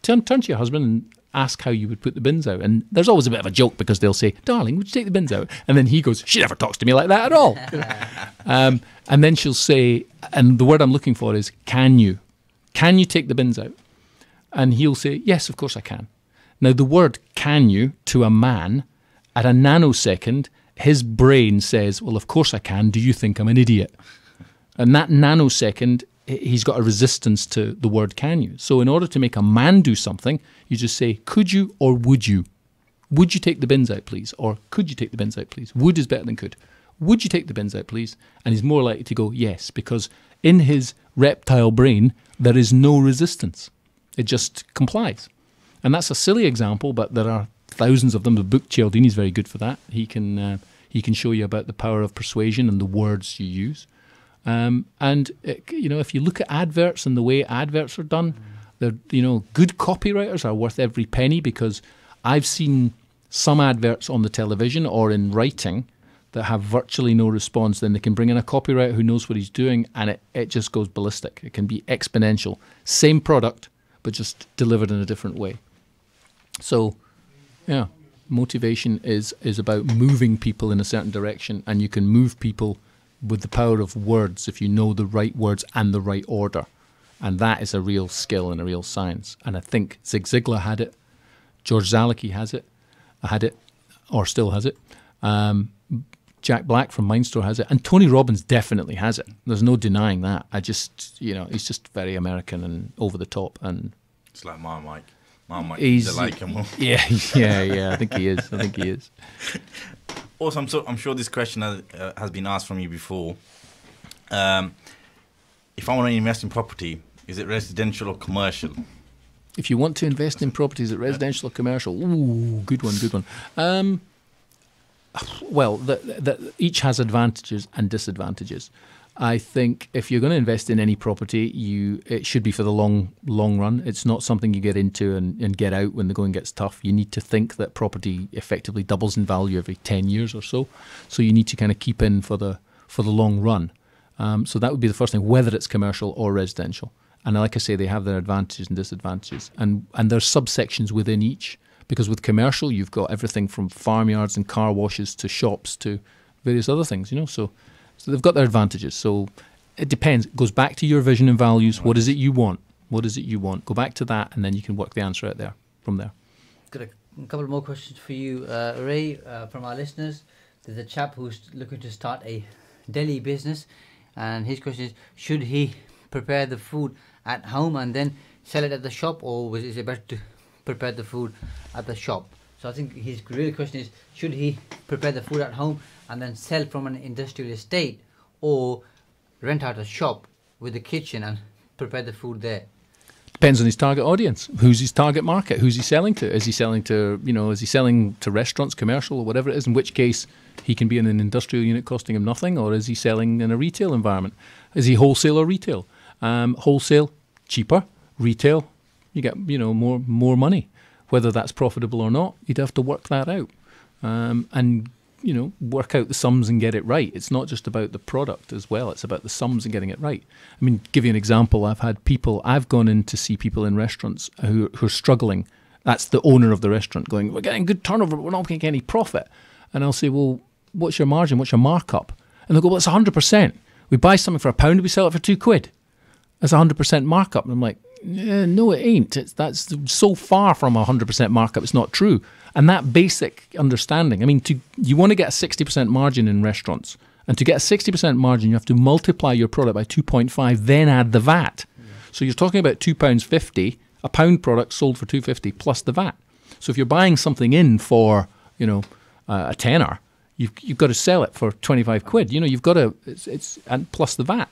turn to your husband and ask how you would put the bins out. And there's always a bit of a joke because they'll say, darling, would you take the bins out? And then he goes, she never talks to me like that at all. And then she'll say, and the word I'm looking for is, can you? Can you take the bins out? And he'll say, yes, of course I can. Now, the word can you to a man, at a nanosecond, his brain says, well, of course I can. Do you think I'm an idiot? And that nanosecond, he's got a resistance to the word can you. So in order to make a man do something, you just say, could you or would you? Would you take the bins out, please? Or could you take the bins out, please? Would is better than could. Would you take the bins out, please? And he's more likely to go yes, because in his reptile brain, there is no resistance. It just complies. And that's a silly example, but there are thousands of them. The book Cialdini's very good for that. He can show you about the power of persuasion and the words you use. If you look at adverts and the way adverts are done, they're, good copywriters are worth every penny, because I've seen some adverts on the television or in writing that have virtually no response. Then they can bring in a copywriter who knows what he's doing, and it just goes ballistic. It can be exponential. Same product, but just delivered in a different way. So, yeah, motivation is about moving people in a certain direction, and you can move people with the power of words if you know the right words and the right order. And that is a real skill and a real science. And I think Zig Ziglar had it. George Zalicki had it, or still has it. Jack Black from Mindstore has it. And Tony Robbins definitely has it. There's no denying that. He's just very American and over the top. And it's like Marmite. He's like him. Yeah. I think he is. Also, I'm sure this question has been asked from you before. If I want to invest in property, is it residential or commercial? If you want to invest in property, is it residential or commercial? Ooh, good one. Well, each has advantages and disadvantages. I think if you're going to invest in any property, it should be for the long run. It's not something you get into and get out when the going gets tough. You need to think that property effectively doubles in value every 10 years or so. So you need to kind of keep in for the long run. So that would be the first thing, whether it's commercial or residential. And like I say, they have their advantages and disadvantages. And there's subsections within each. Because with commercial, you've got everything from farmyards and car washes to shops to various other things, So they've got their advantages. So it depends. It goes back to your vision and values. What is it you want? Go back to that, and then you can work the answer out there from there. Got a couple more questions for you, Ray, from our listeners. There's a chap who's looking to start a deli business, and his question is, should he prepare the food at home and then sell it at the shop, or is it better to prepare the food at the shop? So I think his real question is, should he prepare the food at home and then sell from an industrial estate, or rent out a shop with a kitchen and prepare the food there? Depends on his target audience. Who's his target market? Who's he selling to? Is he selling to restaurants, commercial, or whatever it is? In which case, he can be in an industrial unit costing him nothing, or is he selling in a retail environment? Is he wholesale or retail? Wholesale, cheaper. Retail, you get more money. Whether that's profitable or not, you'd have to work that out, and work out the sums and get it right. It's not just about the product as well; it's about the sums and getting it right. I mean, give you an example. I've gone in to see people in restaurants who are struggling. That's the owner of the restaurant going, "We're getting good turnover, but we're not getting any profit." And I'll say, "Well, what's your margin? What's your markup?" And they'll go, "Well, it's 100%. We buy something for £1, we sell it for £2. That's 100% markup." And I'm like, no, it ain't. That's so far from 100% markup. It's not true. And that basic understanding, I mean, you want to get a 60% margin in restaurants. And to get a 60% margin, you have to multiply your product by 2.5, then add the VAT. Yeah. So you're talking about £2.50, a £1 product sold for £2.50 plus the VAT. So if you're buying something in for, a tenner, you've got to sell it for £25. You've got to, and plus the VAT.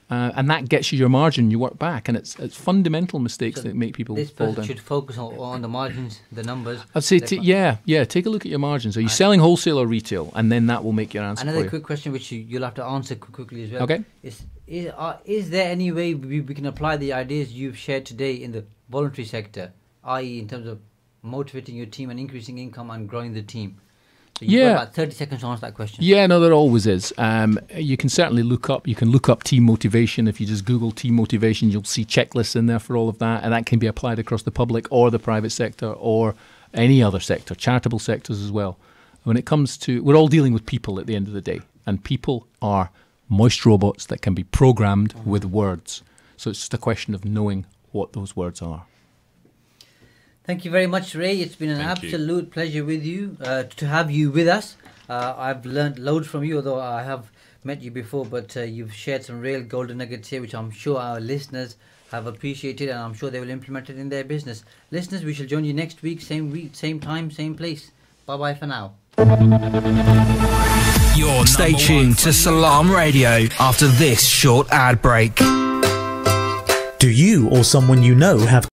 And that gets you your margin. You work back, and it's fundamental mistakes that make people fall down. This person should focus on the margins, the numbers. I'd say, take a look at your margins. Are you selling wholesale or retail? And then that will make your answer. Another quick question, which you'll have to answer quickly as well. Okay. Is there any way we can apply the ideas you've shared today in the voluntary sector, i.e., in terms of motivating your team and increasing income and growing the team? So you've got about 30 seconds to answer that question. Yeah, no, there always is. You can certainly look up team motivation. If you just Google team motivation, you'll see checklists in there for all of that, and that can be applied across the public or the private sector or any other sector, charitable sectors as well. When it comes to, we're all dealing with people at the end of the day, and people are moist robots that can be programmed with words. So it's just a question of knowing what those words are. Thank you very much, Ray. It's been an absolute pleasure with you to have you with us. I've learned loads from you, although I have met you before, but you've shared some real golden nuggets here, which I'm sure our listeners have appreciated, and I'm sure they will implement it in their business. Listeners, we shall join you next week, same time, same place. Bye-bye for now. Stay tuned to Salaam Radio after this short ad break. Do you or someone you know have